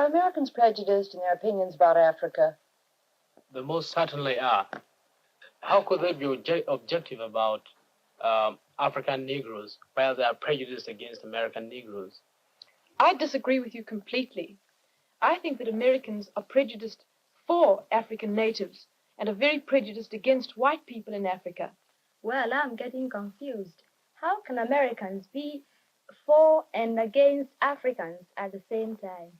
Are Americans prejudiced in their opinions about Africa? They most certainly are. How could they be objective about African Negroes while they are prejudiced against American Negroes? I disagree with you completely. I think that Americans are prejudiced for African natives and are very prejudiced against white people in Africa. Well, I'm getting confused. How can Americans be for and against Africans at the same time?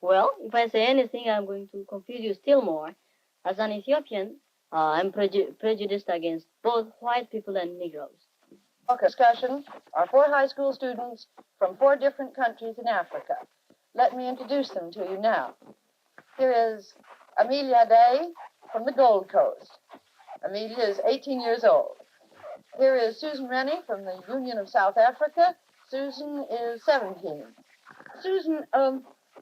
Well, if I say anything, I'm going to confuse you still more. As an Ethiopian, I'm prejudiced against both white people and Negroes. Discussion are 4 high school students from 4 different countries in Africa. Let me introduce them to you now. Here is Amelia Addae from the Gold Coast. Amelia is 18 years old. Here is Susan Rennie from the Union of South Africa. Susan is 17. Susan,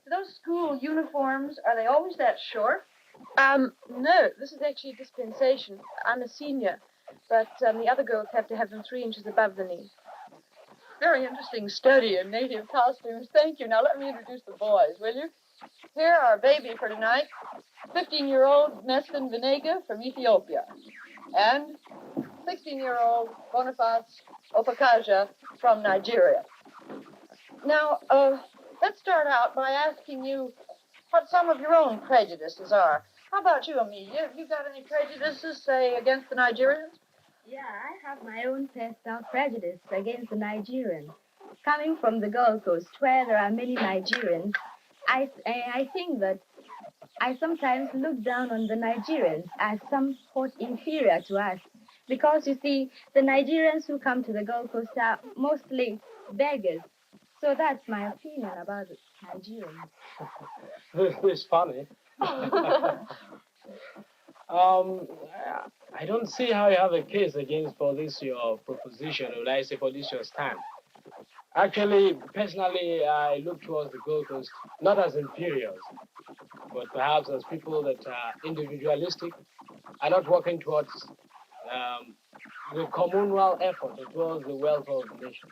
those school uniforms, are they always that short? No, this is actually a dispensation. I'm a senior, but the other girls have to have them 3 inches above the knee. Very interesting study in native costumes. Thank you. Now let me introduce the boys, will you? Here are our baby for tonight, 15-year-old Mesfin Binega from Ethiopia, and 16-year-old Boniface Offokaja from Nigeria. Now, let's start out by asking you what some of your own prejudices are. How about you, Amelia? Have you got any prejudices, say, against the Nigerians? Yeah, I have my own personal prejudice against the Nigerians. Coming from the Gold Coast, where there are many Nigerians, I think that I sometimes look down on the Nigerians as somewhat inferior to us. Because, you see, the Nigerians who come to the Gold Coast are mostly beggars. So that's my opinion about the Nigerians. This is funny. I don't see how you have a case against for this your proposition, or I say for this your stand. Actually, personally, I look towards the Gold Coast not as inferiors, but perhaps as people that are individualistic, are not working towards the communal effort or towards the welfare of the nation.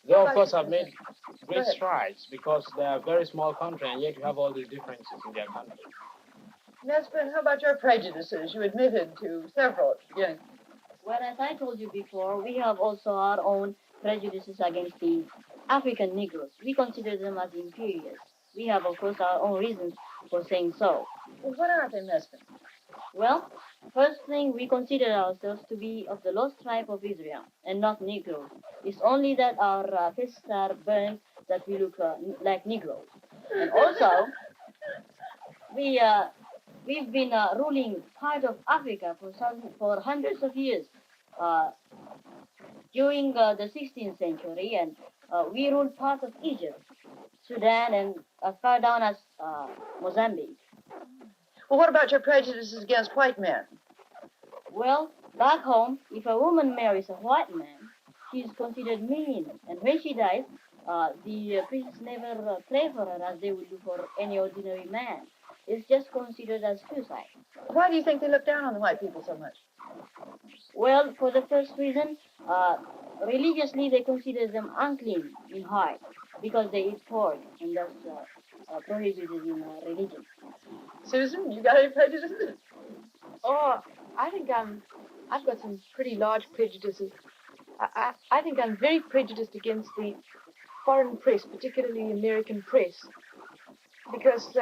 They, of course, have made great strides because they are a very small country, and yet you have all these differences in their country. Nesbin, how about your prejudices? You admitted to several at the beginning. Well, as I told you before, we have also our own prejudices against the African Negroes. We consider them as inferiors. We have, of course, our own reasons for saying so. Well, what are they, Mesfin? Well, first thing, we consider ourselves to be of the lost tribe of Israel and not Negroes. It's only that our faces are burned that we look like Negroes. And also, we've been ruling part of Africa for hundreds of years. During the 16th century, and we ruled part of Egypt, Sudan, and as far down as Mozambique. Well, what about your prejudices against white men? Well, back home, if a woman marries a white man, she's considered mean, and when she dies, the priests never pray for her as they would do for any ordinary man. It's just considered as suicide. Why do you think they look down on the white people so much? Well, for the first reason, religiously they consider them unclean in heart because they eat pork, and that's prohibited in religion. Susan, you got any prejudices? Oh, I think I've got some pretty large prejudices. I think I'm very prejudiced against the foreign press, particularly the American press, because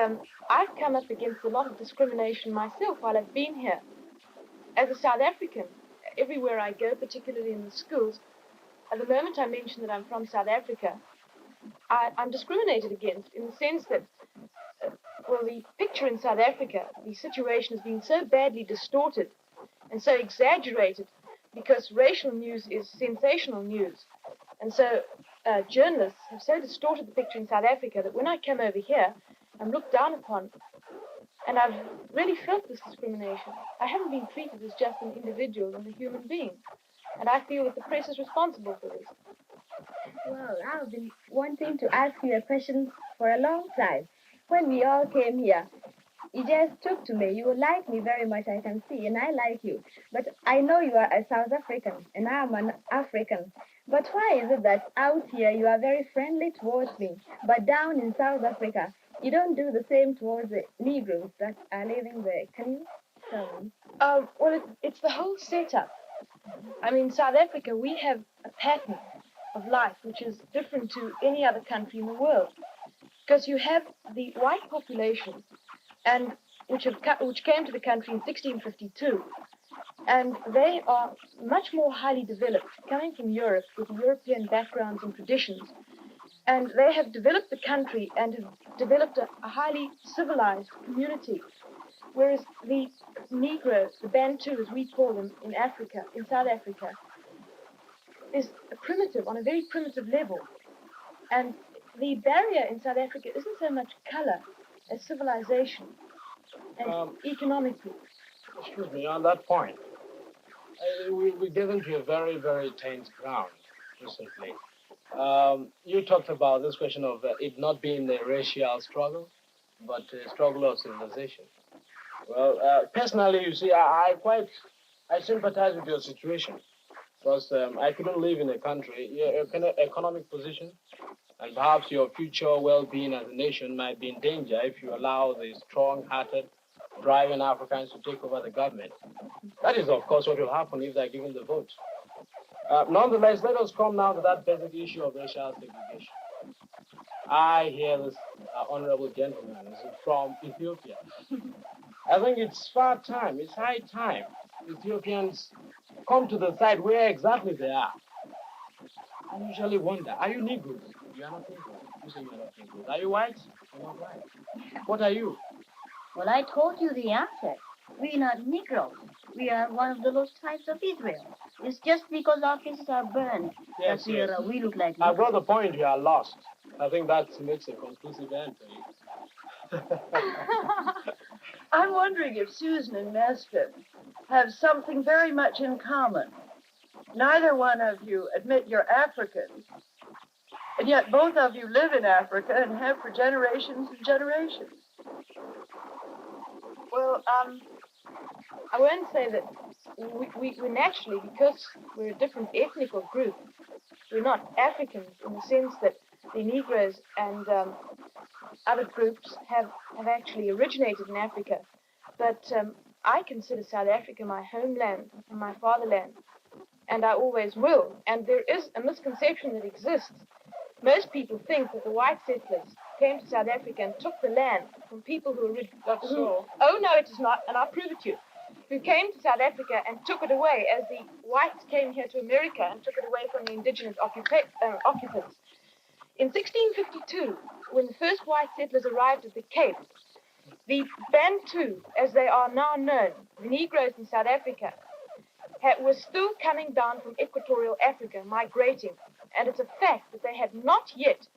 I've come up against a lot of discrimination myself while I've been here. As a South African, everywhere I go, particularly in the schools, at the moment I mention that I'm from South Africa, I'm discriminated against in the sense that, the picture in South Africa, the situation has been so badly distorted and so exaggerated because racial news is sensational news. And so journalists have so distorted the picture in South Africa that when I come over here, I'm looked down upon. And I've really felt this discrimination. I haven't been treated as just an individual and a human being. And I feel that the press is responsible for this. Well, I've been wanting to ask you a question for a long time. When we all came here, you just took to me. You like me very much, I can see, and I like you. But I know you are a South African, and I'm an African. But why is it that out here you are very friendly towards me, but down in South Africa, You don't do the same towards the Negroes that are living there, can you tell me? Well, it's the whole setup. I mean, South Africa, we have a pattern of life which is different to any other country in the world. Because you have the white population, and which came to the country in 1652, and they are much more highly developed, coming from Europe with European backgrounds and traditions. And they have developed the country and have developed a highly civilized community. Whereas the Negro, the Bantu as we call them in Africa, in South Africa, is primitive, on a very primitive level. And the barrier in South Africa isn't so much color as civilization and economically. Excuse me, on that point, we get into a very, very tense ground recently. You talked about this question of it not being a racial struggle, but a struggle of civilization. Well, personally, you see, I sympathize with your situation because I couldn't live in a country, your economic position, and perhaps your future well-being as a nation might be in danger if you allow the strong-hearted, driving Africans to take over the government. That is, of course, what will happen if they're given the vote. Nonetheless, let us come now to that basic issue of racial segregation. I hear this honorable gentleman is from Ethiopia. I think it's high time Ethiopians come to the side where exactly they are. I usually wonder, are you Negroes? You are not Negroes. You say you are not Negroes. Are you white? You're not white. What are you? Well, I told you the answer. We're not Negroes. We are one of the lost tribes of Israel. It's just because our faces are burned Yes, that we look like I Negroes. brought the point you are lost. I think that makes a conclusive answer. I'm wondering if Susan and Mesfin have something very much in common. Neither one of you admit you're Africans, and yet both of you live in Africa and have for generations and generations. Well, I won't say that we naturally, because we're a different ethnical group, we're not Africans in the sense that the Negroes and other groups have actually originated in Africa. But I consider South Africa my homeland, my fatherland, and I always will. And there is a misconception that exists. Most people think that the white settlers came to South Africa and took the land from people who That's so. Oh, no, it is not, and I'll prove it to you. Who came to South Africa and took it away as the whites came here to America and took it away from the indigenous occupants. In 1652, when the first white settlers arrived at the Cape, the Bantu, as they are now known, the Negroes in South Africa, were still coming down from equatorial Africa, migrating. And it's a fact that they had not yet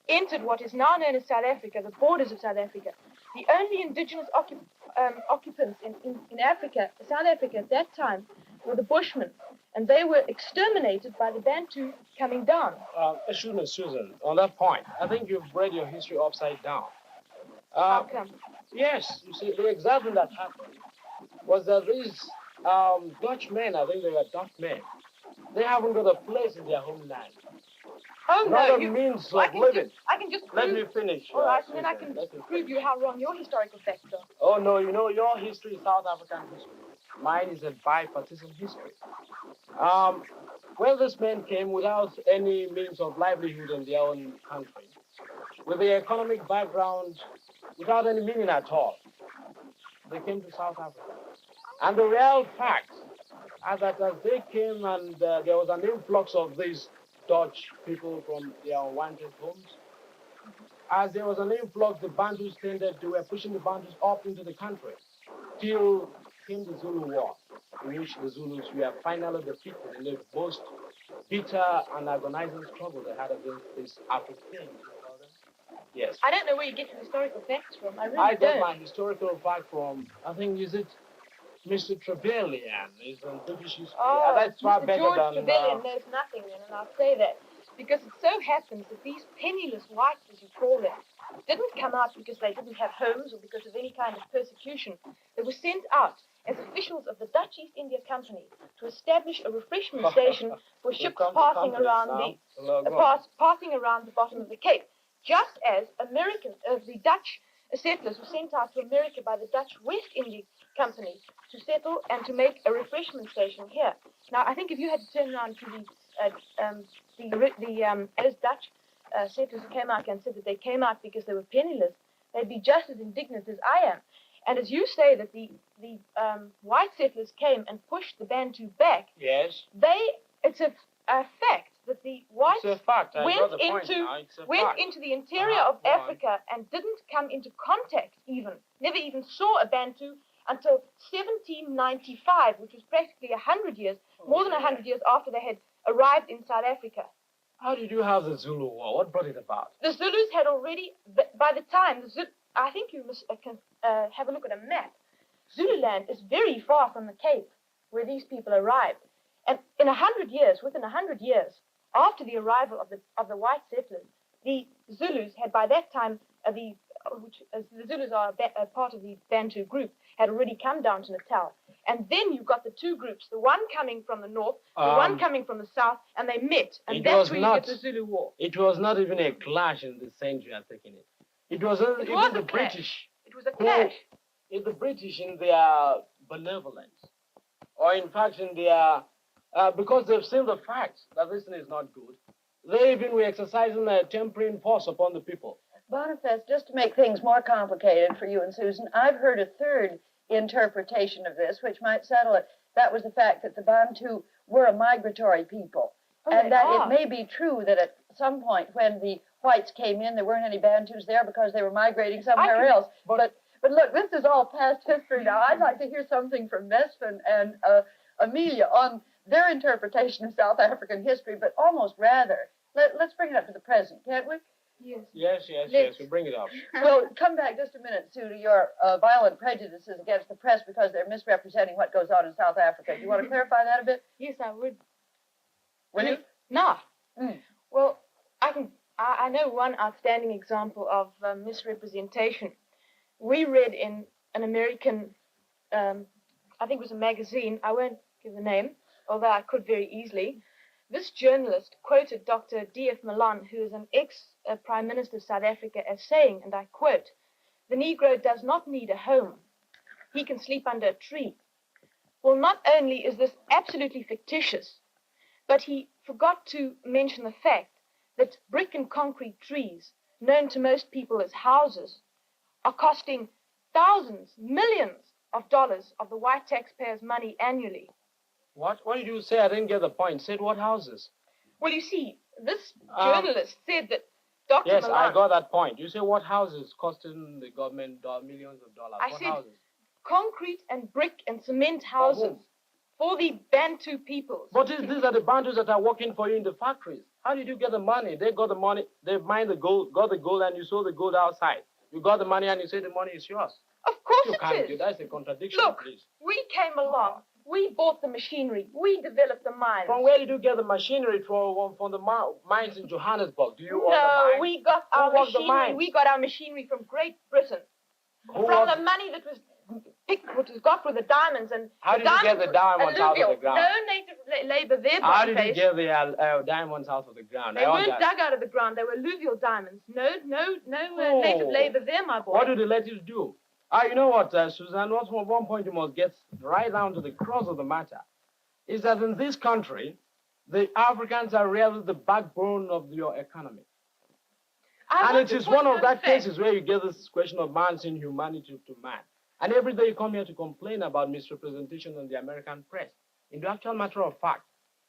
entered what is now known as South Africa, the borders of South Africa. The only indigenous occupants in Africa, South Africa at that time, were the Bushmen. And they were exterminated by the Bantu coming down. Excuse me, Susan, on that point, I think you've read your history upside down. How come? Yes, you see, the example that happened was that these Dutch men, I think they were Dutch men, they haven't got a place in their homeland. Oh, Not no, a means of living. I can just Let prove... me finish. All right, and Susan, then I can let me prove you how wrong your historical facts are. Oh, no, you know, your history is South African history. Mine is a bipartisan history. Well, this man came without any means of livelihood in their own country, with the economic background without any meaning at all. They came to South Africa. And the real facts are that as they came and there was an influx of these Dutch people from their unwanted homes, as there was an influx, the Bantus tended, they were pushing the Bantus up into the country, till came the Zulu War, in which the Zulus were finally defeated in the most bitter and agonizing struggle they had against this African. Yes. I don't know where you get your historical facts from. I really I don't. got my historical fact from, I think, is it Mr. Trevelyan? He's in British history. Oh, That's far Mr. better George than... Trevelyan knows nothing then, and I'll say that. Because it so happens that these penniless whites, as you call them, didn't come out because they didn't have homes or because of any kind of persecution. They were sent out as officials of the Dutch East India Company to establish a refreshment station for ships passing around passing around the bottom of the Cape. just as the Dutch settlers were sent out to America by the Dutch West India Company to settle and to make a refreshment station here. Now, I think if you had to turn around to those Dutch settlers who came out and said that they came out because they were penniless, they'd be just as indignant as I am. And as you say that the white settlers came and pushed the Bantu back, Yes. It's a fact that the whites It's a fact. I got the point went now. It's a went fact. into the interior of Go on. Africa and didn't come into contact never even saw a Bantu until 1795, which was practically 100 years, more than 100 years after they had arrived in South Africa. How did you have the Zulu War? What brought it about? The Zulus had already, by the time, I think you must can have a look at a map. Zululand is very far from the Cape, where these people arrived. And in 100 years, within 100 years, after the arrival of the white settlers, the Zulus had by that time, the Zulus are a part of the Bantu group, had already come down to Natal. And then you've got the two groups, the one coming from the north, the one coming from the south, and they met. And that's where you get the Zulu War. It was not even a clash in the sense you are taking it. It was a clash. British. It was a clash. It's the British in their benevolence, or in fact in their, because they've seen the facts that this thing is not good, they even were exercising a tempering force upon the people. Boniface, just to make things more complicated for you and Susan, I've heard a third interpretation of this, which might settle it. That was the fact that the Bantu were a migratory people. And that it may be true that at some point when the whites came in, there weren't any Bantus there because they were migrating somewhere else. But look, this is all past history now. I'd like to hear something from Mesfin and Amelia on their interpretation of South African history, but almost rather. Let's bring it up to the present, can't we? Yes, we bring it up. Well, come back just a minute, Sue, to your violent prejudices against the press because they're misrepresenting what goes on in South Africa. Do you want to clarify that a bit? Yes, I would. Will you? No. Mm. Well, I know one outstanding example of misrepresentation. We read in an American, I think it was a magazine, I won't give the name, although I could very easily. This journalist quoted Dr. D.F. Malan, who is an ex-Prime Minister of South Africa, as saying, and I quote, "The Negro does not need a home. He can sleep under a tree." Well, not only is this absolutely fictitious, but he forgot to mention the fact that brick and concrete trees, known to most people as houses, are costing thousands, millions of dollars of the white taxpayers' money annually. What did you say? I didn't get the point. Said what houses? Well, you see, this journalist said that Dr. Yes, Malan... I got that point. You say what houses costing the government millions of dollars? I what said houses? Concrete and brick and cement houses for the Bantu peoples. But these are the Bantus that are working for you in the factories. How did you get the money? They got the money. They mined the gold, got the gold, and you sold the gold outside. You got the money, and you say the money is yours. Of course You it can't is. do that's a contradiction, Look, please. we came along. We bought the machinery. We developed the mines. From where did you get the machinery from the mines in Johannesburg? Do you own the No, mines? we got Who our worked the machinery. mines? We got our machinery from Great Britain. Who From worked- the money that was got with the diamonds and How did you get the diamonds out of the ground? No native labor there, How did you Boniface. get the diamonds out of the ground? They weren't dug out of the ground. They were alluvial diamonds. No native labor there, my boy. What do the natives do? You know what, Suzanne, one point you must get right down to the crux of the matter is that in this country, the Africans are really the backbone of your economy. And it is one of that cases where you get this question of man's inhumanity to man. And every day you come here to complain about misrepresentation in the American press. In the actual matter of fact,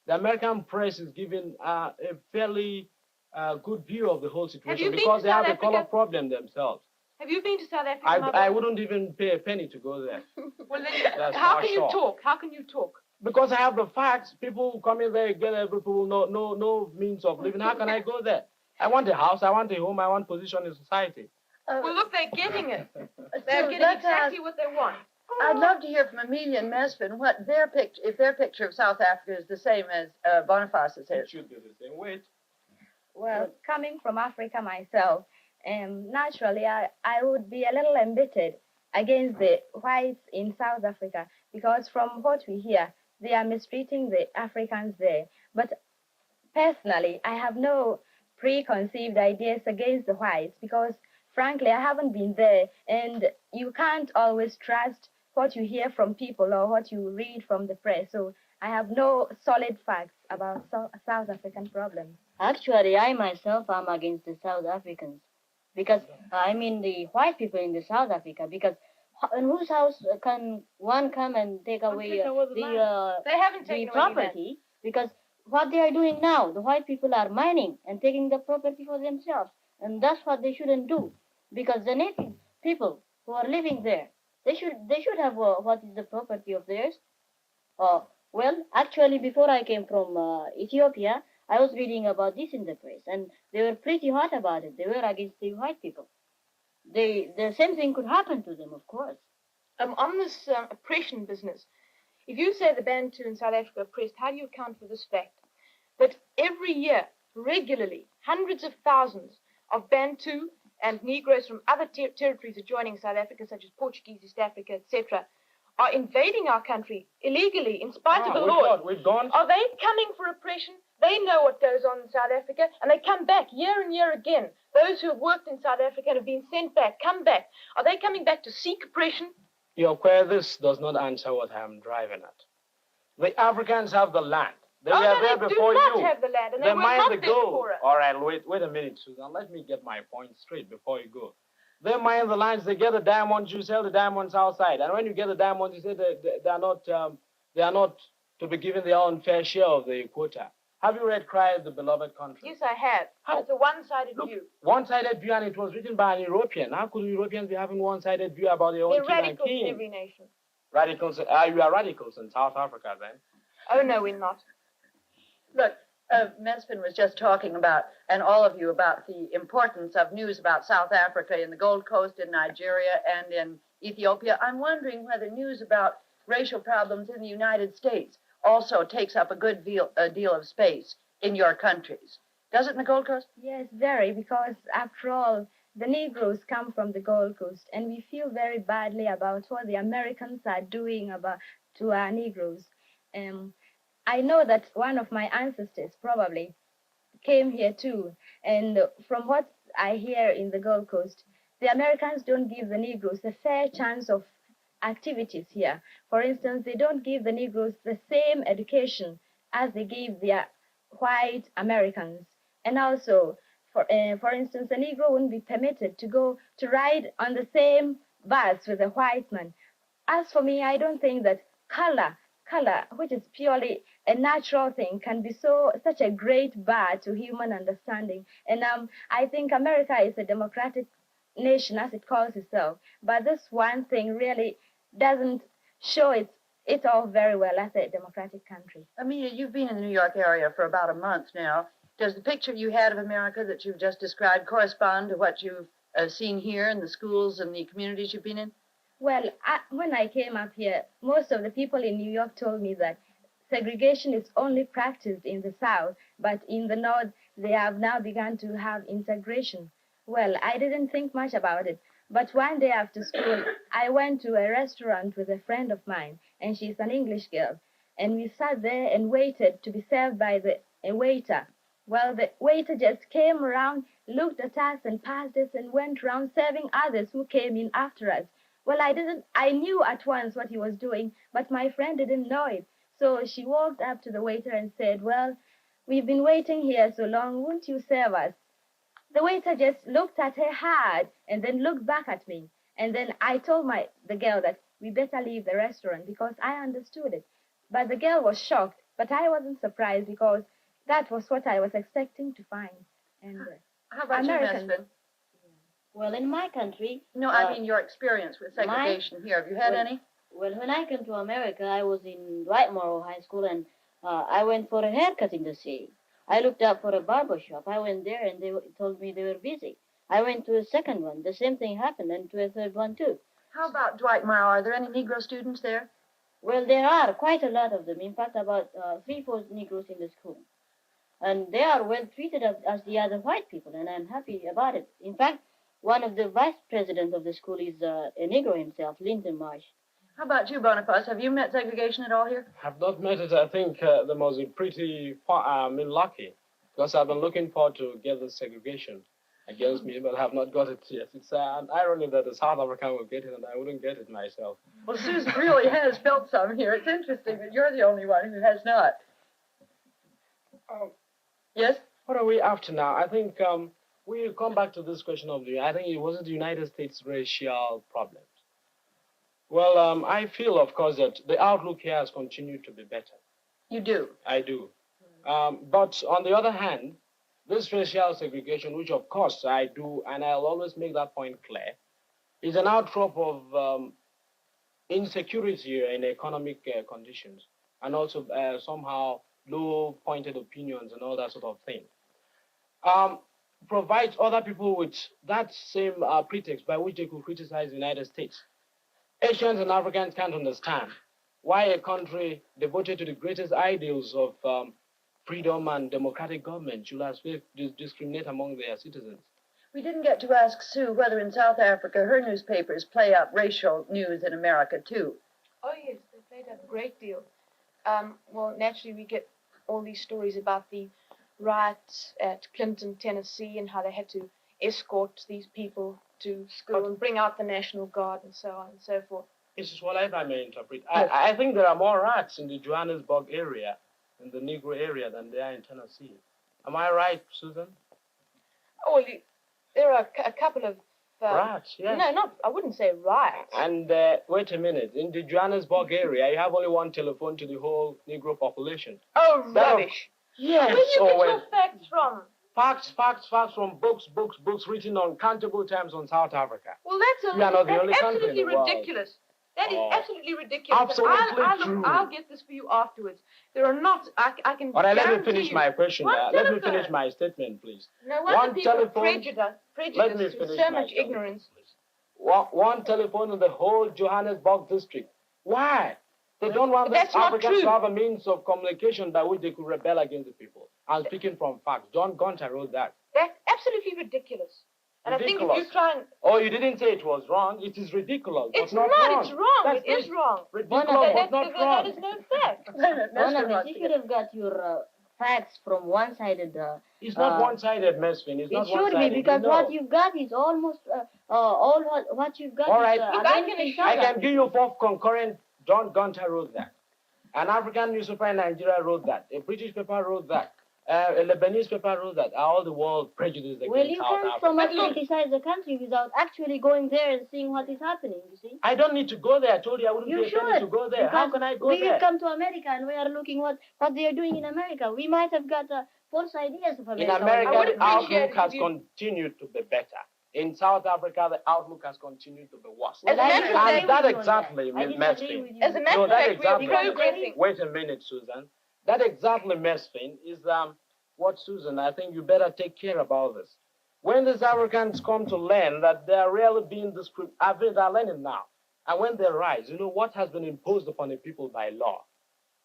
the American press is giving a fairly good view of the whole situation because they have a color problem themselves. Have you been to South Africa, my boy? I wouldn't even pay a penny to go there. Well, then, how can you talk? How can you talk? Because I have the facts. People come in there, get people no means of living. How can I go there? I want a house, I want a home, I want position in society. Well, look, they're getting it. They're getting let's exactly what they want. I'd love to hear from Amelia and Mesfin what if their picture of South Africa is the same as Boniface's It is. should be the same weight. Well, coming from Africa myself, naturally, I would be a little embittered against the whites in South Africa because from what we hear, they are mistreating the Africans there. But personally, I have no preconceived ideas against the whites because, frankly, I haven't been there, and you can't always trust what you hear from people or what you read from the press. So I have no solid facts about South African problems. Actually, I myself am against the South Africans because I mean the white people in the South Africa. Because in whose house can one come and take away They haven't the taken away property? Because what they are doing now, the white people are mining and taking the property for themselves, and that's what they shouldn't do. Because the native people who are living there, they should have what is the property of theirs. Well, actually, before I came from Ethiopia, I was reading about this in the press, and they were pretty hot about it. They were against the white people. The same thing could happen to them, of course. On this oppression business, if you say the Bantu in South Africa are oppressed, how do you account for this fact? That every year, regularly, hundreds of thousands of Bantu and Negroes from other territories adjoining South Africa, such as Portuguese, East Africa, etc., are invading our country illegally in spite of the law. We've gone. Are they coming for oppression? They know what goes on in South Africa, and they come back year and year again. Those who have worked in South Africa and have been sent back, come back. Are they coming back to seek oppression? Your this does not answer what I'm driving at. The Africans have the land. They were there before do not you. have the land, and They they were mine not the there gold. before us. All right, wait a minute, Susan. Let me get my point straight before you go. They mine the lands. They get the diamonds. You sell the diamonds outside, and when you get the diamonds, you say they are not to be given their own fair share of the quota. Have you read "Cry of the Beloved Country"? Yes, I have. How? It's a one-sided view. One-sided view, and it was written by an European. How could Europeans be having one-sided view about their own They're king and radicals in queen? every nation. Radicals? You are radicals in South Africa, then? Oh, no, we're not. Look, Mesfin was just talking about, and all of you, about the importance of news about South Africa in the Gold Coast, in Nigeria, and in Ethiopia. I'm wondering whether news about racial problems in the United States also takes up a good deal of space in your countries. Does it in the Gold Coast? Yes, very, because after all, the Negroes come from the Gold Coast, and we feel very badly about what the Americans are doing to our Negroes. I know that one of my ancestors probably came here too, and from what I hear in the Gold Coast, the Americans don't give the Negroes a fair chance of activities here. For instance, they don't give the Negroes the same education as they give the white Americans. And also, for instance, a Negro wouldn't be permitted to ride on the same bus with a white man. As for me, I don't think that color, which is purely a natural thing, can be such a great bar to human understanding. And I think America is a democratic nation, as it calls itself. But this one thing really doesn't show it all very well as a democratic country. Amelia, you've been in the New York area for about a month now. Does the picture you had of America that you've just described correspond to what you've seen here in the schools and the communities you've been in? Well, when I came up here, most of the people in New York told me that segregation is only practiced in the South, but in the North, they have now begun to have integration. Well, I didn't think much about it, but one day after school, I went to a restaurant with a friend of mine, and she's an English girl, and we sat there and waited to be served by a waiter. Well, the waiter just came around, looked at us and passed us and went around serving others who came in after us. Well, I knew at once what he was doing, but my friend didn't know it. So she walked up to the waiter and said, "Well, we've been waiting here so long, won't you serve us?" The waiter just looked at her hard and then looked back at me. And then I told the girl that we better leave the restaurant because I understood it. But the girl was shocked, but I wasn't surprised because that was what I was expecting to find. And how about Americans, you, Mesfin? Well, in my country... No, I mean your experience with segregation here. Have you had any? Well, when I came to America, I was in Dwightmore High School, and I went for a haircut in the city. I looked up for a barber shop. I went there, and they told me they were busy. I went to a second one. The same thing happened, and to a third one, too. How about Dwightmore? Are there any Negro students there? Well, there are quite a lot of them. In fact, about 3/4 Negroes in the school. And they are well treated as the other white people, and I'm happy about it. In fact, one of the vice presidents of the school is a Negro himself, Linton Marsh. How about you, Boniface? Have you met segregation at all here? Have not met it. I think the most pretty lucky. Because I've been looking forward to get this segregation against me, but I have not got it yet. It's an irony that a South African will get it and I wouldn't get it myself. Well, Susan really has felt some here. It's interesting that you're the only one who has not. Yes? What are we after now? I think we'll come back to this question of I think it wasn't the United States racial problems. Well, I feel, of course, that the outlook here has continued to be better. You do? I do. But on the other hand, this racial segregation, which of course I do, and I'll always make that point clear, is an outcrop of insecurity in economic conditions, and also somehow low-pointed opinions and all that sort of thing. Provides other people with that same pretext by which they could criticize the United States. Asians and Africans can't understand why a country devoted to the greatest ideals of freedom and democratic government should as well discriminate among their citizens. We didn't get to ask Sue whether in South Africa her newspapers play up racial news in America, too. Oh, yes, they played up a great deal. Well, naturally, we get all these stories about the riots at Clinton, Tennessee, and how they had to escort these people to school and bring out the National Guard and so on and so forth. This is what I may interpret. I think there are more rats in the Johannesburg area, in the Negro area, than there are in Tennessee. Am I right, Susan? Oh, well, there are a couple of... rats, yes. No, I wouldn't say riots. And wait a minute. In the Johannesburg area, you have only one telephone to the whole Negro population. Oh, rubbish. Yes. Where do you get your facts from? Facts from books written on countable times on South Africa. Well, that's absolutely ridiculous. That is absolutely ridiculous. Absolutely true. I'll get this for you afterwards. There are not, I can All right, let me guarantee finish you. my question. Let me finish my statement, please. No wonder people are prejudiced Let me with finish so my much statement, ignorance. please. One telephone in the whole Johannesburg district. Why? They don't want the Africans to have a means of communication by which they could rebel against the people. I'm speaking from facts. John Gunter wrote that. That's absolutely ridiculous. And Ridiculous. I think if you try and... Oh, you didn't say it was wrong. It is ridiculous. It's not not, wrong. it's wrong. That's It is wrong. Ridiculous, Boniface, but not wrong. That is no fact. Boniface, you should have got your facts from one-sided... It's not one-sided, Mesfin. It's not It should one-sided. be, because what you've got is almost all what you've got. All right. Look, I can give you 4 concurrent. John Gunter wrote that. An African newspaper in Nigeria wrote that. A British paper wrote that. A Lebanese paper wrote that. All the world prejudiced against Well, you South can't Africa. so much criticize the country without actually going there and seeing what is happening, you see. I don't need to go there. I told you I wouldn't You pay a penny should. to go there. How can I go we there? come to America and we are looking what they are doing in America. We might have got false ideas of America. In America, the outlook appreciate has it. continued to be better. In South Africa, the outlook has continued to be worse. As a matter of fact, And that exactly, Ms. Mesfin. As a matter No, of that fact, we are exactly. progressing. Wait a minute, Susan. That exactly, Mesfin, is what, Susan, I think you better take care about this. When these Africans come to learn that they are really being discriminated, I think they're learning now. And when they rise, you know what has been imposed upon the people by law?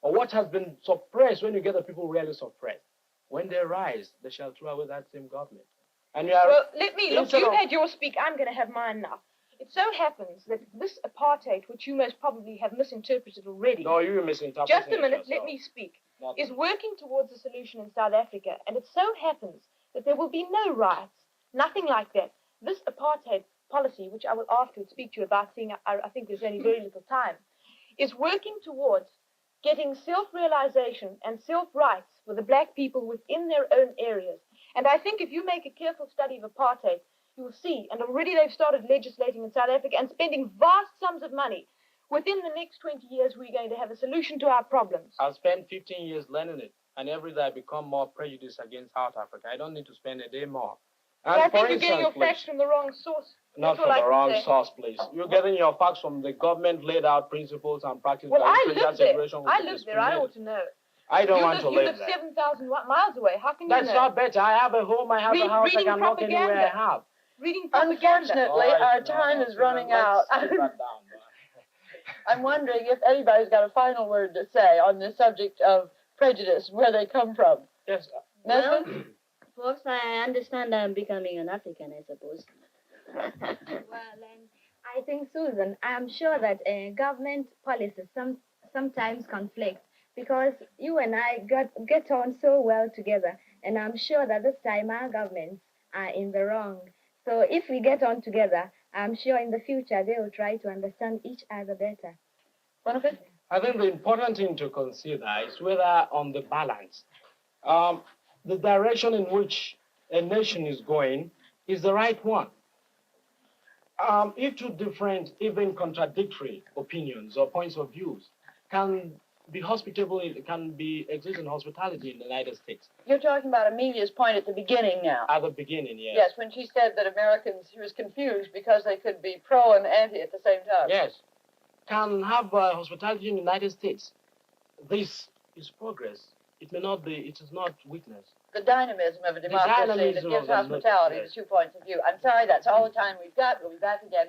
Or what has been suppressed when you get the people really suppressed? When they rise, they shall throw away that same government. And you are... Well, let me, look, instead you of- had your speak, I'm going to have mine now. It so happens that this apartheid, which you most probably have misinterpreted already... No, you misinterpreted. Just a minute, yourself. let me speak. Nothing. Is working towards a solution in South Africa, and it so happens that there will be no riots, nothing like that. This apartheid policy, which I will afterwards speak to you about, seeing I think there's only very little time, is working towards getting self-realization and self-rights for the black people within their own areas. And I think if you make a careful study of apartheid, you will see, and already they've started legislating in South Africa and spending vast sums of money. Within the next 20 years, we're going to have a solution to our problems. I've spent 15 years learning it, and every day I become more prejudiced against South Africa. I don't need to spend a day more. And But I for think you're getting your instance, facts from the wrong source. not That's all from I the can wrong say. source, please. You're getting your facts from the government laid out principles and practices. Well, by I which live racial there. segregation will I be live there. I ought discriminated. to know. I don't You want to you live live there. 7,000 miles away. How can you That's know? not better. I have a home, I have a house, I reading can walk anywhere I propaganda. have. Reading propaganda. Unfortunately, All right, our no, time no, is Susan, running let's out. sit that down. I'm wondering if anybody's got a final word to say on the subject of prejudice, where they come from. Yes. Well, Mesfin? folks, I understand I'm becoming an African, I suppose. Well, and I think, Susan, I'm sure that government policies sometimes conflict because you and I get on so well together. And I'm sure that this time our governments are in the wrong. So if we get on together, I'm sure in the future they will try to understand each other better. Boniface? I think the important thing to consider is whether on the balance, the direction in which a nation is going is the right one. If two different, even contradictory opinions or points of views can be hospitable, can be exist in hospitality in the United States. You're talking about Amelia's point at the beginning now. At the beginning, yes. Yes, when she said that Americans, she was confused because they could be pro and anti at the same time. Yes. Can have hospitality in the United States. This is progress. It may not be, it is not weakness. The dynamism of a democracy that gives hospitality to two points of view. I'm sorry, that's all the time we've got. We'll be back again